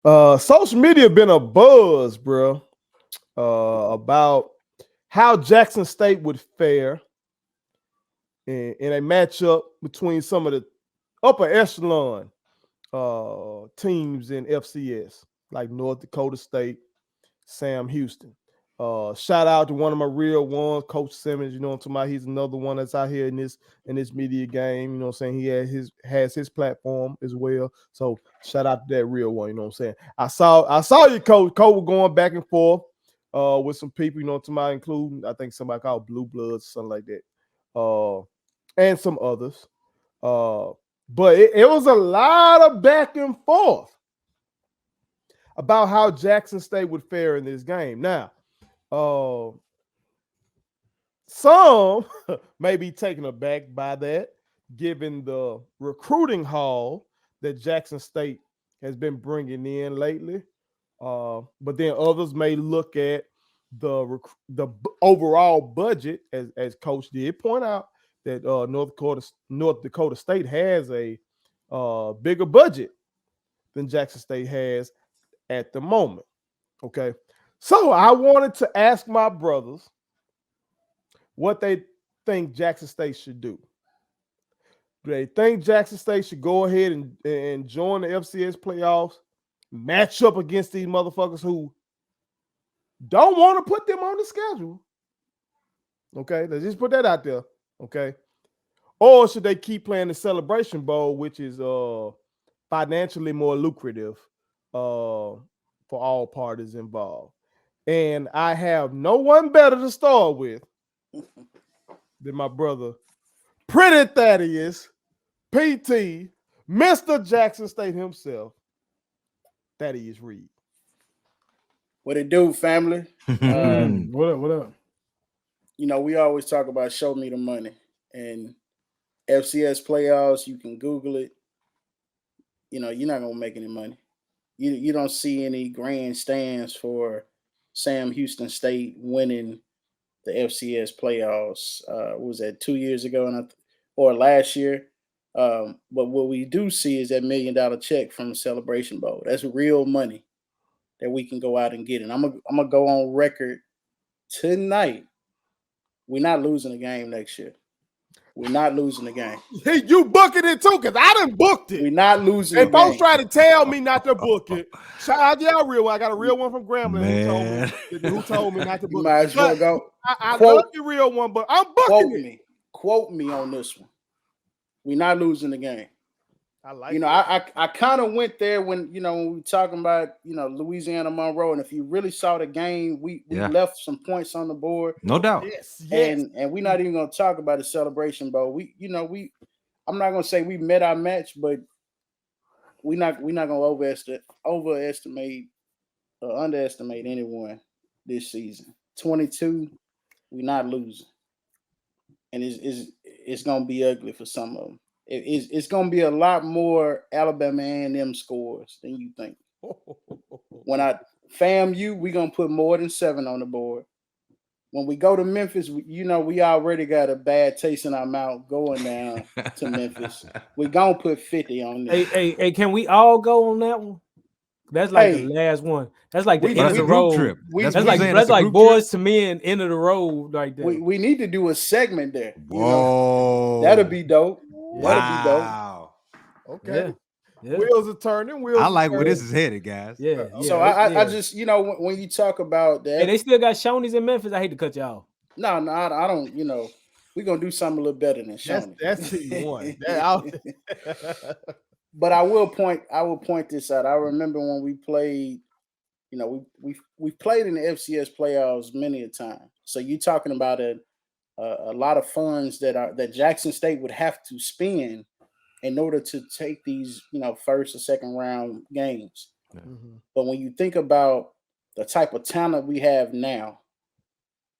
Social media been a buzz, bro, about how Jackson State would fare in a matchup between some of the upper echelon teams in FCS, like North Dakota State, Sam Houston. Shout out to one of my real ones, Coach Simmons. You know what I'm talking about? He's another one that's out here in this media game. You know what I'm saying? He has his platform as well. So shout out to that real one. You know what I'm saying? I saw you, Coach. Coach going back and forth with some people. You know what I'm talking about, including I think somebody called Blue Bloods, something like that, and some others. But it was a lot of back and forth about how Jackson State would fare in this game. Now, some may be taken aback by that, given the recruiting haul that Jackson State has been bringing in lately. But then others may look at the overall budget, as Coach did point out, that North Dakota State has a bigger budget than Jackson State has at the moment. Okay, so I wanted to ask my brothers what they think Jackson State should do. Do they think Jackson State should go ahead and join the FCS playoffs, match up against these motherfuckers who don't want to put them on the schedule? Okay, let's just put that out there. Okay, or should they keep playing the Celebration Bowl, which is financially more lucrative for all parties involved? And I have no one better to start with than my brother, Pretty Thaddeus, PT, Mr. Jackson State himself, Thaddeus Reed. What it do, family? What up? What up? You know, we always talk about show me the money. And FCS playoffs, you can Google it. You know, you're not going to make any money. You don't see any grandstands for Sam Houston State winning the FCS playoffs. What was that, 2 years ago or last year? But what we do see is that $1 million check from the Celebration Bowl. That's real money that we can go out and get. And I'm gonna go on record tonight. We're not losing the game next year. We're not losing the game. Hey, you booking it too, because I done booked it. We're not losing and the game. folks try to tell me not to book it. Shout out to y'all real one. I got a real one from Grambling who told me not to book you might it. as well go. I love the real one, but I'm booking it. Quote me on this one. We're not losing the game. I like I kind of went there when we were talking about Louisiana Monroe, and if you really saw the game, we left some points on the board, no doubt. Yes. And we're not even gonna talk about the Celebration Bowl. I'm not gonna say we met our match, but we're not gonna overestimate or underestimate anyone this season. 22, we're not losing, and it's gonna be ugly for some of them. It's going to be a lot more Alabama A&M scores than you think. When FAMU, we're going to put more than 7 on the board. When we go to Memphis, we already got a bad taste in our mouth going down to Memphis. We're going to put 50 on there. Hey, can we all go on that one? That's like the last one. That's like the end of the road trip. That's like boys to men, end of the road like that. We need to do a segment there. Whoa. That'll be dope. Wow. Okay. Yeah. Wheels are turning. I like where this is headed, guys. Yeah. So I just, when you talk about that. Hey, they still got Shoney's in Memphis. I hate to cut you off. No, I don't, we're going to do something a little better than Shoney. That's T1. But I will point this out. I remember when we played, we've played in the FCS playoffs many a time. So you're talking about a lot of funds that Jackson State would have to spend in order to take these, first or second round games. Mm-hmm. But when you think about the type of talent we have now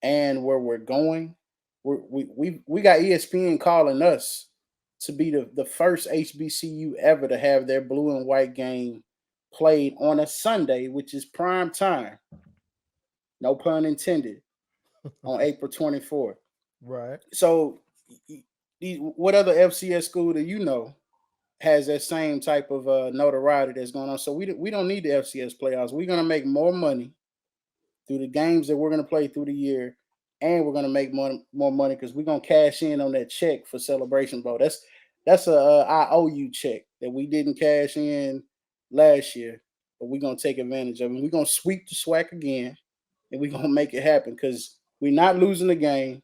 and where we're going, we got ESPN calling us to be the first HBCU ever to have their blue and white game played on a Sunday, which is prime time. No pun intended. On April 24th. Right. So, what other FCS school do you know has that same type of notoriety that's going on. So we don't need the FCS playoffs. We're going to make more money through the games that we're going to play through the year, and we're going to make more money because we're going to cash in on that check for Celebration Bowl. That's a IOU check that we didn't cash in last year, but we're going to take advantage of it. We're going to sweep the SWAC again, and we're going to make it happen because we're not losing the game.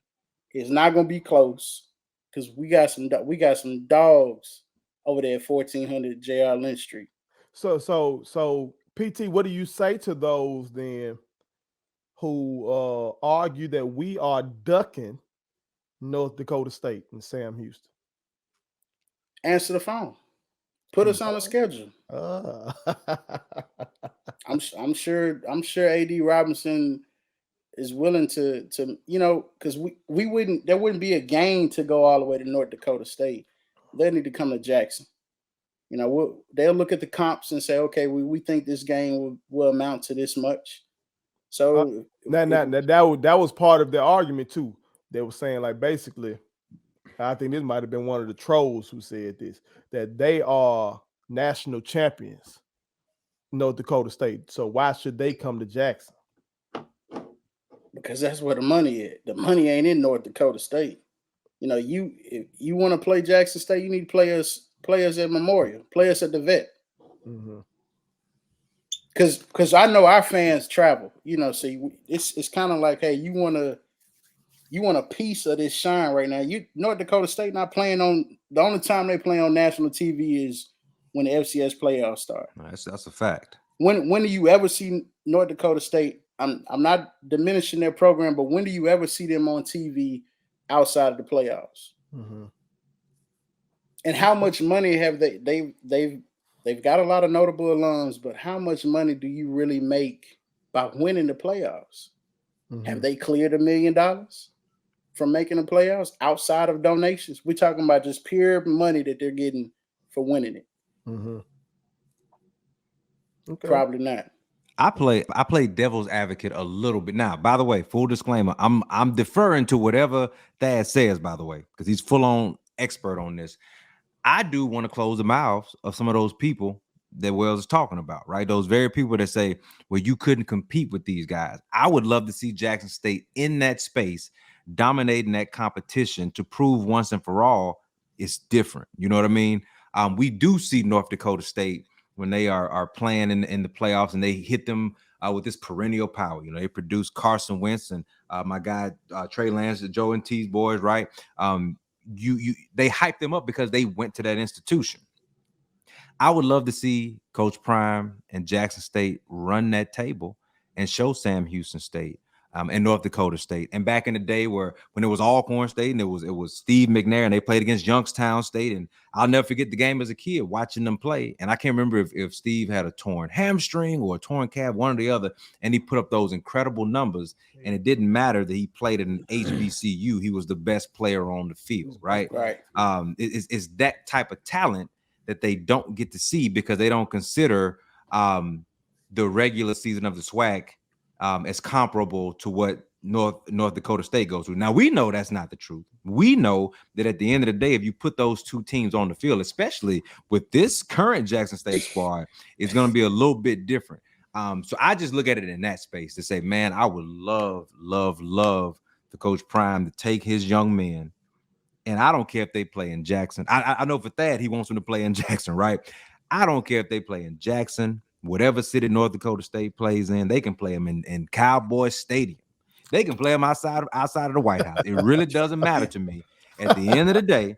It's not going to be close because we got some dogs over there at 1400 JR Lynch Street. So PT, what do you say to those then who argue that we are ducking North Dakota State and Sam Houston? Answer the phone. Put us on a schedule. I'm sure AD Robinson is willing to because there wouldn't be a game to go all the way to North Dakota State. They need to come to Jackson. They'll look at the comps and say, okay, we think this game will amount to this much. So that was part of the argument too. They were saying, like, basically, I think this might have been one of the trolls who said this, that they are national champions, North Dakota State. So why should they come to Jackson? Because that's where the money is. The money ain't in North Dakota State. If you want to play Jackson State, you need to play us at Memorial, play us at the Vet. Mm-hmm. Because I know our fans travel. So it's kind of like, hey, you want a piece of this shine right now. North Dakota State not playing on the only time they play on national TV is when the FCS playoffs start. That's a fact. When do you ever see North Dakota State? I'm not diminishing their program, but when do you ever see them on TV outside of the playoffs? Mm-hmm. And how much money have they've got a lot of notable alums, but how much money do you really make by winning the playoffs? Mm-hmm. Have they cleared $1 million from making the playoffs outside of donations? We're talking about just pure money that they're getting for winning it. Mm-hmm. Okay. Probably not. I play devil's advocate a little bit. Now, by the way, full disclaimer, I'm deferring to whatever Thad says, by the way, because he's full on expert on this. I do want to close the mouths of some of those people that Wells is talking about, right? Those very people that say, well, you couldn't compete with these guys. I would love to see Jackson State in that space, dominating that competition to prove once and for all it's different. You know what I mean? We do see North Dakota State when they are playing in the playoffs and they hit them with this perennial power. They produce Carson Wentz and my guy Trey Lance, the Joe and T's boys, right? They hype them up because they went to that institution. I would love to see Coach Prime and Jackson State run that table and show Sam Houston State and North Dakota State. And back in the day when it was Alcorn State and it was Steve McNair and they played against Youngstown State. And I'll never forget the game as a kid watching them play. And I can't remember if Steve had a torn hamstring or a torn calf, one or the other. And he put up those incredible numbers. And it didn't matter that he played at an HBCU. He was the best player on the field, right? Right. It's that type of talent that they don't get to see because they don't consider the regular season of the SWAC as comparable to what North Dakota State goes through. Now, we know that's not the truth. We know that at the end of the day, if you put those two teams on the field, especially with this current Jackson State squad, it's going to be a little bit different. So I just look at it in that space to say, man, I would love for Coach Prime to take his young men. And I don't care if they play in Jackson. I know for Thad, he wants them to play in Jackson, right? I don't care if they play in Jackson, whatever city North Dakota State plays in, they can play them in Cowboy Stadium. They can play them outside of the White House. It really doesn't matter to me. At the end of the day,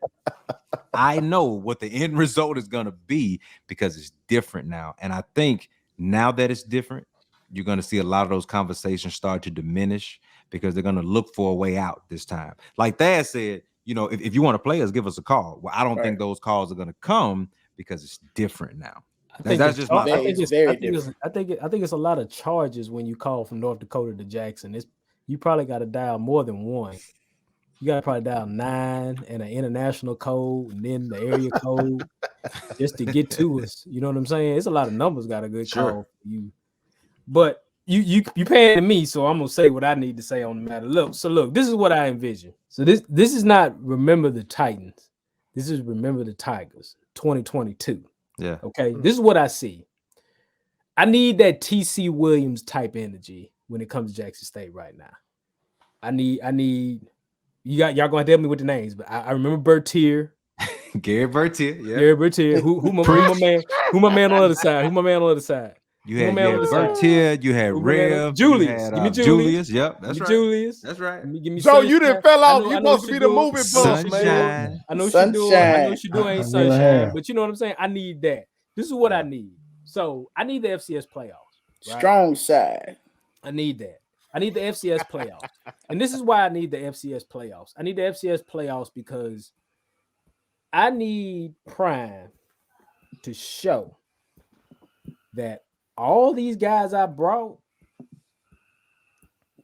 I know what the end result is going to be because it's different now. And I think now that it's different, you're going to see a lot of those conversations start to diminish because they're going to look for a way out this time. Like Thad said, if you want to play us, give us a call. Well, I don't think those calls are going to come because it's different now. That's just my. I think it's a lot of charges when you call from North Dakota to Jackson. You probably got to dial more than one. You got to probably dial 9 and an international code and then the area code just to get to us. You know what I'm saying? It's a lot of numbers got a good call for you. But you paying me, so I'm gonna say what I need to say on the matter. Look, this is what I envision. So this is not Remember the Titans. This is Remember the Tigers. 2022. Yeah. Okay. This is what I see. I need that TC Williams type energy when it comes to Jackson State right now. I need y'all gonna have to help me with the names, but I remember Bertier. Gary Bertier. Yeah. Gary Bertier. Who my man? Who my man on the other side? Who my man on the other side? You had Bertier, you had Rev, Julius. Give me Julius. Yep, that's right. Julius. That's right. Give me Joe, you didn't fell off. I You know supposed to be the movie buff, man. Sunshine. I know Sunshine. she doing. I know she doing ain't I sunshine, am. but you know what I'm saying. I need that. This is what I need. So I need the FCS playoffs. Right? Strong side. I need that. I need the FCS playoffs, and this is why I need the FCS playoffs. I need the FCS playoffs because I need Prime to show that all these guys I brought,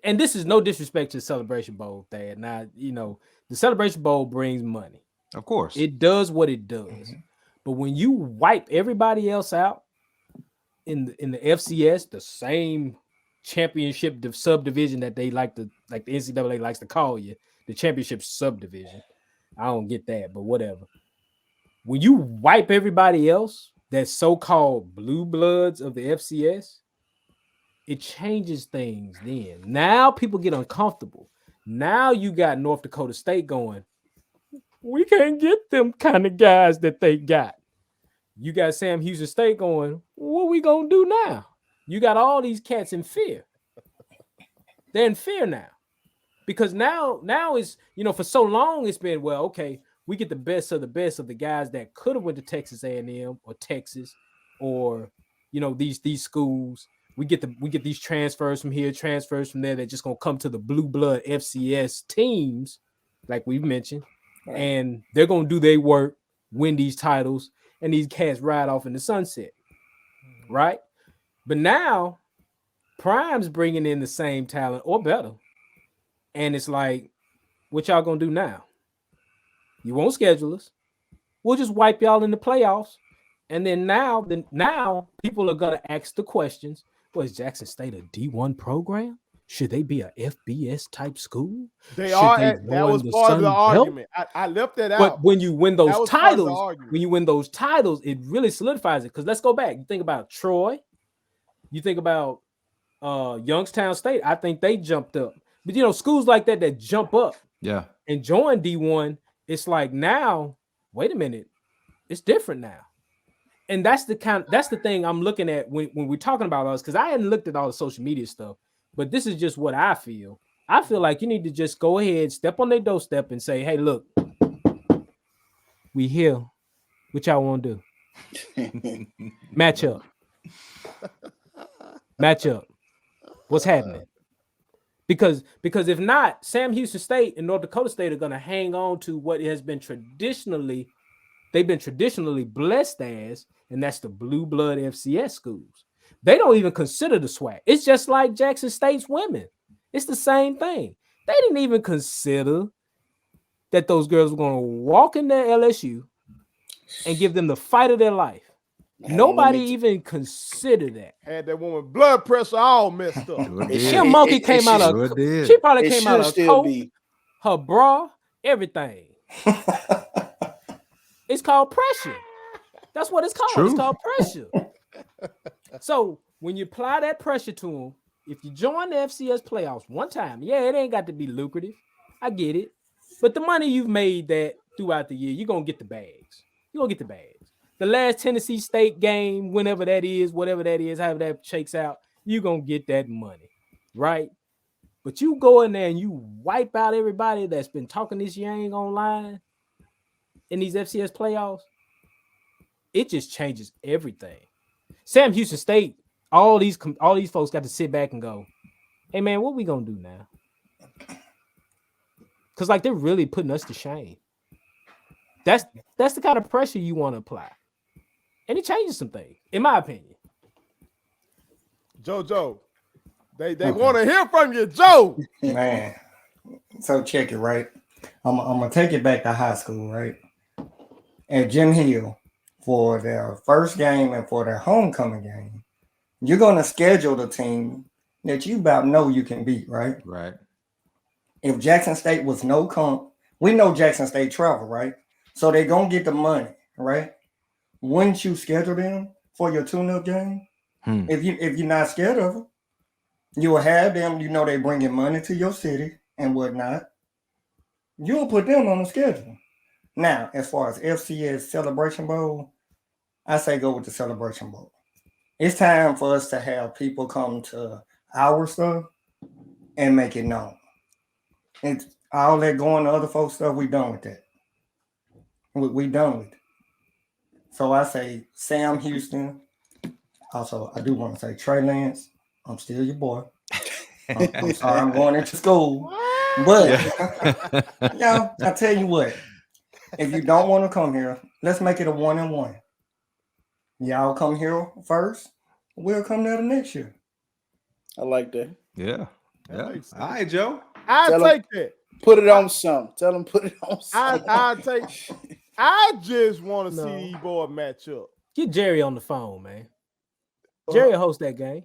and this is no disrespect to the Celebration Bowl, Thad. Now, you know, the Celebration Bowl brings money. Of course. It does what it does. But when you wipe everybody else out in the FCS, the same championship subdivision that they like the NCAA likes to call you, the championship subdivision. I don't get that, but whatever. When you wipe everybody else, that so-called blue bloods of the FCS, it changes things then. Now people get uncomfortable. Now you got North Dakota State going, we can't get them kind of guys that they got. You got Sam Houston State going, what we gonna do now? You got all these cats in fear. They're in fear now. Because now it's, you know, for so long it's been, well, okay, we get the best of the guys that could have went to Texas A&M or Texas or, you know, these schools. We get these transfers from here, transfers from there that just gonna come to the blue blood FCS teams, like we've mentioned, Right. and they're gonna do their work, win these titles, and these cats ride off in the sunset, right? But now Prime's bringing in the same talent or better, and it's like, what y'all gonna do now? You won't schedule us. We'll just wipe y'all in the playoffs, and then now people are gonna ask the questions. Was Jackson State a D1 program? Should they be a FBS type school? They Should are. they That was join the part of the Sun Belt? argument. I left that out. But when you win That those was part of the titles, argument. it really solidifies it. Because let's go back. You think about Troy. You think about Youngstown State. I think they jumped up. But, you know, schools like that jump up Yeah. and join D1, it's like now, wait a minute, it's different now. And that's the thing I'm looking at when we're talking about us, because I hadn't looked at all the social media stuff, but this is just what I feel. I feel like you need to just go ahead, step on their doorstep and say, hey, look, we here. What y'all want to do? Match up. What's happening? Because if not, Sam Houston State and North Dakota State are going to hang on to what has been traditionally blessed as, and that's the blue blood FCS schools. They don't even consider the SWAC. It's just like Jackson State's women. It's the same thing. They didn't even consider that those girls were going to walk in their LSU and give them the fight of their life. Nobody even considered that. Had that woman blood pressure all messed up. Sure It did. Kim Monkey came out of. Sure did. She probably It came out should of still coat, be. her bra, everything. It's called pressure. That's what it's called. True. It's called pressure. So when you apply that pressure to them, if you join the FCS playoffs one time, yeah, it ain't got to be lucrative. I get it. But the money you've made that throughout the year, you're going to get the bags. You're going to get the bags. The last Tennessee State game, whenever that is, whatever that is, however that shakes out, you're going to get that money, right? But you go in there and you wipe out everybody that's been talking this yang online in these FCS playoffs, it just changes everything. Sam Houston State, all these folks got to sit back and go, hey man, what we gonna do now? Because like they're really putting us to shame. That's the kind of pressure you want to apply. And it changes some things, in my opinion. Joe, they want to hear from you, Joe. Man, so check it, right? I'm gonna take it back to high school, right? At Jim Hill, for their first game and for their homecoming game, you're gonna schedule the team that you about know you can beat, right? Right. If Jackson State was no comp, we know Jackson State travel, right? So they're gonna get the money, right? wouldn't you schedule them for your tune-up game? If you're not scared of them, you will have them. You know they bringing money to your city and whatnot. You'll put them on the schedule. Now, as far as FCS Celebration Bowl, I say go with the Celebration Bowl. It's time for us to have people come to our stuff and make it known. And all that going to other folks' stuff, we done with that. We done with it. So I say Sam Houston. Also, I do want to say Trey Lance. I'm still your boy. I'm sorry I'm going into school. But y'all, I tell you what, if you don't want to come here, let's make it a 1-1. Y'all come here first. We'll come there the next year. I like that. Yeah. That makes sense. All right, Joe. I'll Tell take that. Put it on some. Tell them put it on some. I'll take. I just want to No. see these boys match up. Get Jerry on the phone, man. Jerry will host that game.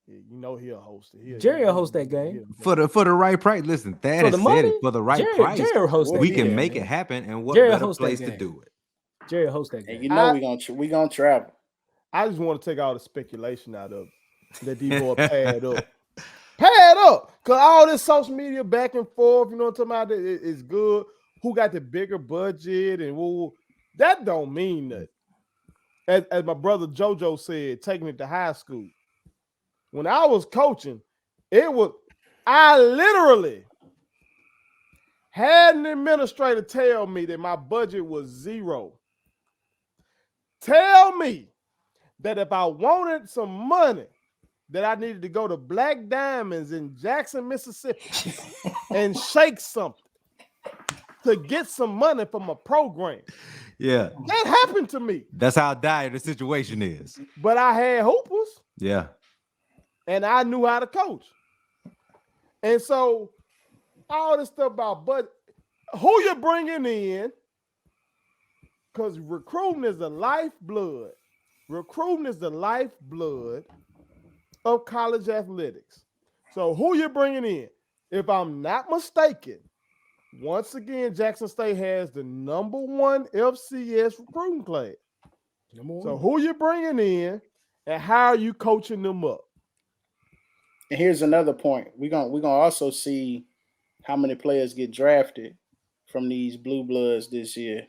Yeah, you know he'll host it. Jerry will host that game. For the right price. Listen, Thad For has the said money, it. For the right Jerry, price, Jerry will host that we game, can make man. it happen. And what Jerry better host that place to game. do it? Jerry will host that game. And you know we gonna travel. I just want to take all the speculation out of it, that these boys pad up. Pad up. Because all this social media back and forth, you know what I'm talking about, is good. Who got the bigger budget and who, that don't mean nothing. As my brother JoJo said, taking it to high school. When I was coaching, I literally had an administrator tell me that my budget was zero. Tell me that if I wanted some money, that I needed to go to Black Diamonds in Jackson, Mississippi and shake something to get some money from a program. Yeah. That happened to me. That's how dire the situation is. But I had hoopers. Yeah. And I knew how to coach. And so all this stuff about who you're bringing in, because recruiting is the lifeblood. Recruiting is the lifeblood of college athletics. So who you're bringing in? If I'm not mistaken, once again, Jackson State has the #1 FCS recruiting class. So who you bringing in and how are you coaching them up? And here's another point. We're gonna also see how many players get drafted from these blue bloods this year.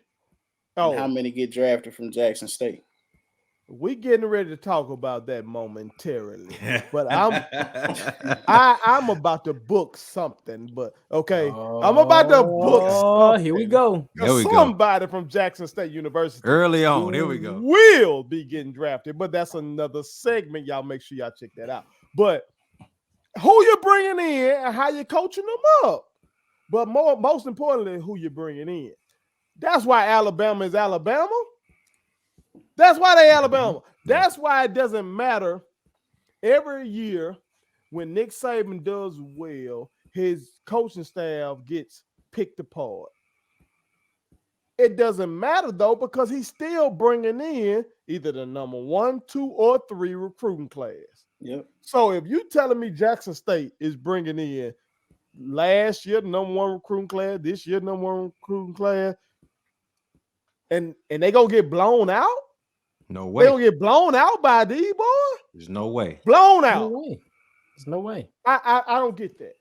And how many get drafted from Jackson State. We getting ready to talk about that momentarily, but I'm about to book something. But okay, I'm about to book. Something. Here we go. Somebody from Jackson State University early on. Here we go. Will be getting drafted, but that's another segment. Y'all make sure y'all check that out. But who you bringing in and how you coaching them up? But most importantly, who you bringing in. That's why Alabama is Alabama. That's why they Alabama. That's why it doesn't matter every year when Nick Saban does well, his coaching staff gets picked apart. It doesn't matter though, because he's still bringing in either the #1, 2, or 3 recruiting class. Yep. So if you telling me Jackson State is bringing in last year the #1 recruiting class, this year #1 recruiting class, and they gonna get blown out? No way. They gonna get blown out by these boys? There's no way. Blown out. No way. There's no way. I don't get that.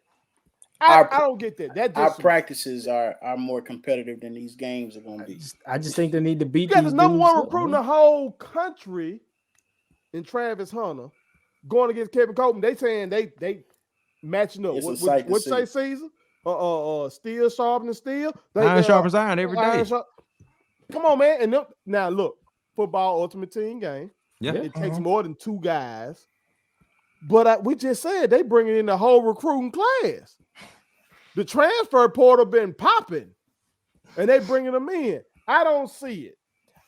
I don't get that. That our just practices are more competitive than these games are gonna be. I just think they need to beat you got these the #1 dudes recruit in up, the whole country in Travis Hunter going against Kevin Copeland. They saying they matching up. It's a sight to What see. say Caesar? Steel sharpening steel. Iron sharpens iron every day. Come on, man. And now look, football ultimate team game. Yeah. It takes more than 2 guys. But we just said they bringing in the whole recruiting class. The transfer portal been popping, and they bringing them in. I don't see it.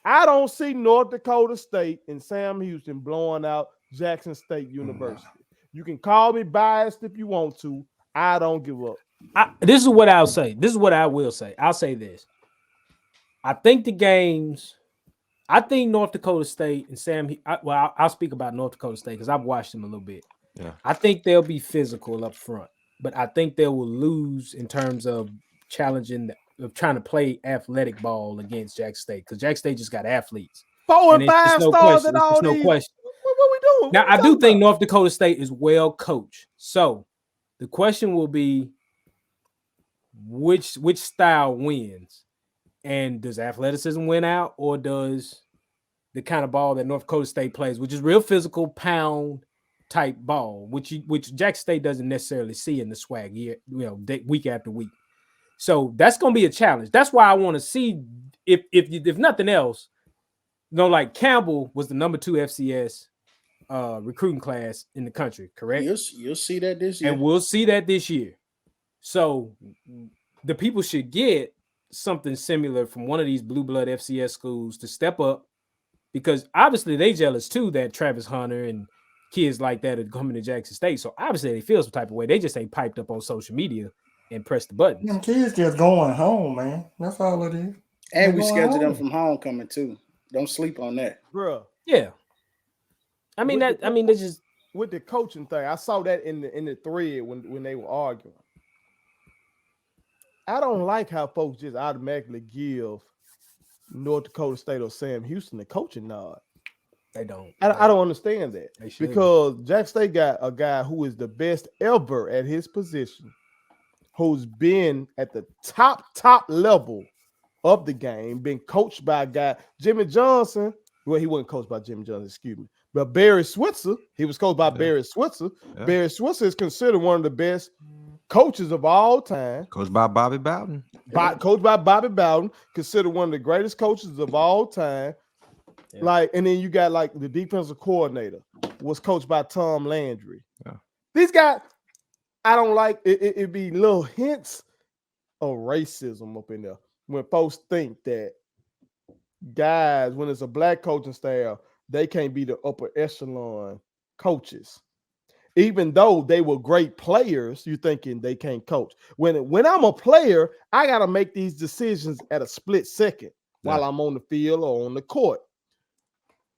I don't see North Dakota State and Sam Houston blowing out Jackson State University. You can call me biased if you want to. I don't give up. This is what I'll say. This is what I will say. I'll say this. I think North Dakota State and I'll speak about North Dakota State because I've watched them a little bit. Yeah. I think they'll be physical up front, but I think they will lose in terms of trying to play athletic ball against Jackson State because Jackson State just got athletes. 4 and And it's 5 no stars question. at It's all just no these. question. What we doing? Now, What we I do talking think about? North Dakota State is well coached. So the question will be which style wins? And does athleticism win out, or does the kind of ball that North Dakota State plays, which is real physical pound type ball, which Jackson State doesn't necessarily see in the SWAC year, week after week. So that's going to be a challenge. That's why I want to see if nothing else, like Campbell was the number 2 FCS recruiting class in the country, correct? You'll see that this year. And we'll see that this year. So the people should get something similar from one of these blue blood FCS schools to step up, because obviously they jealous too that Travis Hunter and kids like that are coming to Jackson State. So obviously they feel some type of way. They just ain't piped up on social media and press the buttons. Them kids just going home, man. That's all it is. And They're we going scheduled them home. from homecoming too. Don't sleep on that. Bruh. Yeah. I mean, that's just with the coaching thing. I saw that in the thread when they were arguing. I don't like how folks just automatically give North Dakota State or Sam Houston the coaching nod. they don't. I don't understand that, They should. because Jack State got a guy who is the best ever at his position, who's been at the top level of the game, been coached by a guy, Jimmy Johnson. Well, he wasn't coached by Jimmy Johnson, excuse me. But Barry Switzer, he was coached by Barry Switzer. Yeah. Barry Switzer is considered one of the best coaches of all time. Coached by Bobby Bowden. Coached by Bobby Bowden, considered one of the greatest coaches of all time. Yeah. Like, and then you got like the defensive coordinator was coached by Tom Landry. Yeah. These guys, I don't like it. It be little hints of racism up in there when folks think that guys, when it's a black coaching staff, they can't be the upper echelon coaches. Even though they were great players, you thinking they can't coach. When I'm a player, I got to make these decisions at a split second while I'm on the field or on the court.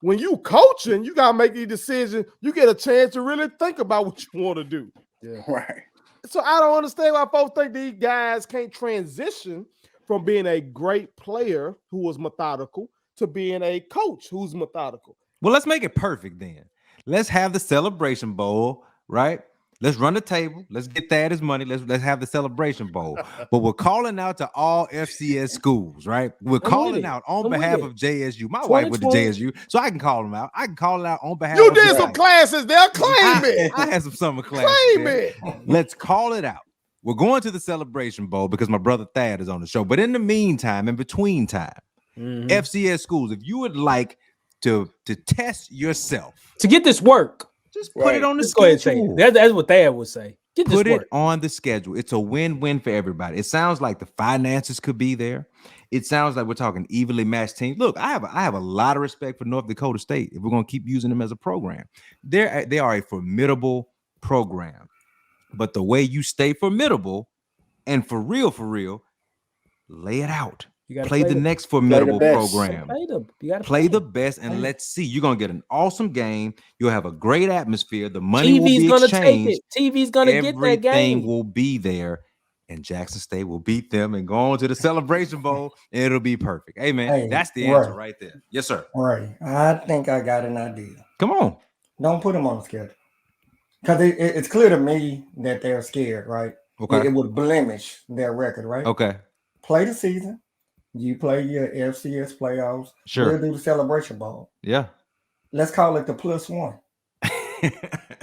When you coaching, you got to make these decisions. You get a chance to really think about what you want to do. Yeah. Right. So I don't understand why folks think these guys can't transition from being a great player who was methodical to being a coach who's methodical. Well, let's make it perfect then. Let's have the celebration bowl, right? Let's run the table. Let's get that as money. Let's have the celebration bowl. But we're calling out to all FCS schools, right? We're calling out on behalf of JSU. My wife went to JSU, so I can call them out. I can call it out on behalf of You did some classes there. Claim it. I had some summer classes. Claim it. Let's call it out. We're going to the celebration bowl because my brother Thad is on the show. But in the meantime, in between time, FCS schools, if you would like to test yourself to get this work, just put it on the Just go ahead and say schedule. it. That's what Thad would say. Get this Put work it on the schedule. It's a win-win for everybody. It sounds like the finances could be there. It sounds like we're talking evenly matched teams. Look, I have a lot of respect for North Dakota State if we're going to keep using them as a program. They are a formidable program. But the way you stay formidable and for real, lay it out. You gotta play the them. next formidable best. program. Play them. You gotta Play the them. best, and let's see. You're gonna get an awesome game. You'll have a great atmosphere. The money will TV's be gonna exchanged. take it. TV's gonna get that Everything game. will be there, and Jackson State will beat them and go on to the Celebration Bowl, and it'll be perfect. Hey, man, Hey, that's the answer right there. Yes, sir. Right. I think I got an idea. Come on. Don't put them on the schedule. Because it's clear to me that they're scared, right? Okay. It would blemish their record, right? Okay. Play the season. You play your FCS playoffs. Sure. We'll do the celebration ball. Yeah. Let's call it the +1.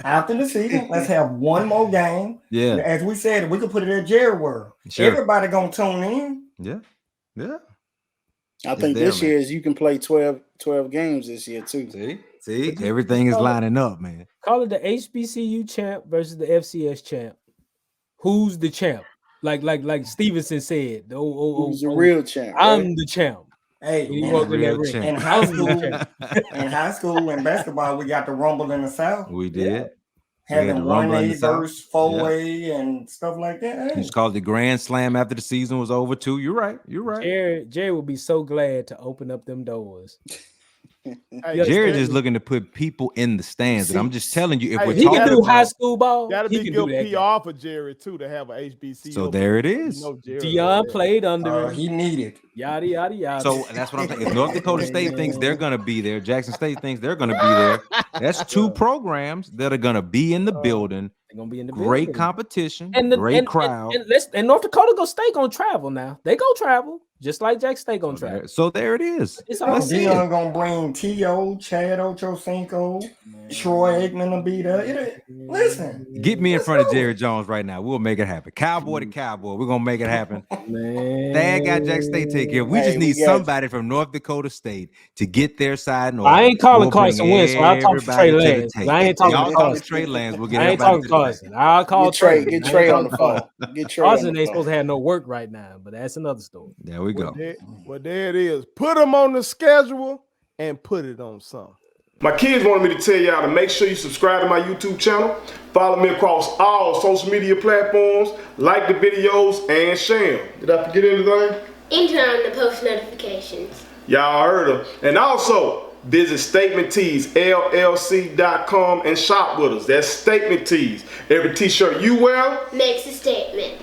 After the season, let's have one more game. Yeah. As we said, we could put it at Jerry World. Sure. Everybody gonna tune in. Yeah. Yeah. I think there, this man. year is you can play 12 games this year too. See, everything is lining up, man. Call it the HBCU champ versus the FCS champ. Who's the champ? Like Stevenson said, Who's the real champ? I'm the champ. Hey, You in, walk in that real ring. champ. in high school, in basketball, we got the Rumble in the South. We did. Having the Rumble in the 1A South. versus 4A and stuff like that. Hey. It's called the Grand Slam after the season was over too. You're right. You're right. Jerry will be so glad to open up them doors. Hey, Jared hey, just looking to put people in the stands, and I'm just telling you, if Hey, we're He can talking do high about, school ball. gotta He be can do good that. game. PR for Jerry too to have a HBCU. so there it is. Jared Dion played under him. He needed. Yada yada yada. So that's what I'm saying. If North Dakota State thinks they're gonna be there, Jackson State thinks they're gonna be there. That's two programs that are gonna be in the building. They're gonna be in the Great building. competition, And the, great crowd. and North Dakota State gonna travel now. They go travel just like Jackson State gonna travel. So there it is. It's all Let's see Dion it. gonna bring T.O., Chad Ochocinco, Troy Aikman will be there. Listen. Get me in Let's front of go. Jerry Jones right now. We'll make it happen. Cowboy to cowboy. We're gonna make it happen. Man. Thad got Jackson State take care. We Hey, just we need got you. somebody from North Dakota State to get their side in order. I ain't calling We'll bring Carson Wentz, so I'll talk to everybody Trey to the Lance. table. I ain't talking Y'all to talk to Carson. Trey Lance. We'll get I ain't everybody talking to to the table. Carson. I'll call Get Trey. Trey. Get I Trey ain't on the talking to phone. Get Trey on Carson the ain't phone. supposed to have no work right now, but that's another story. There we go. Well, there it is. Put them on the schedule and put it on some. My kids wanted me to tell y'all to make sure you subscribe to my YouTube channel, follow me across all social media platforms, like the videos, and share them. Did I forget anything? And turn on the post notifications. Y'all heard them. And also, visit Statement Tees, LLC.com, and shop with us. That's Statement Tees. Every t-shirt you wear, Makes a statement.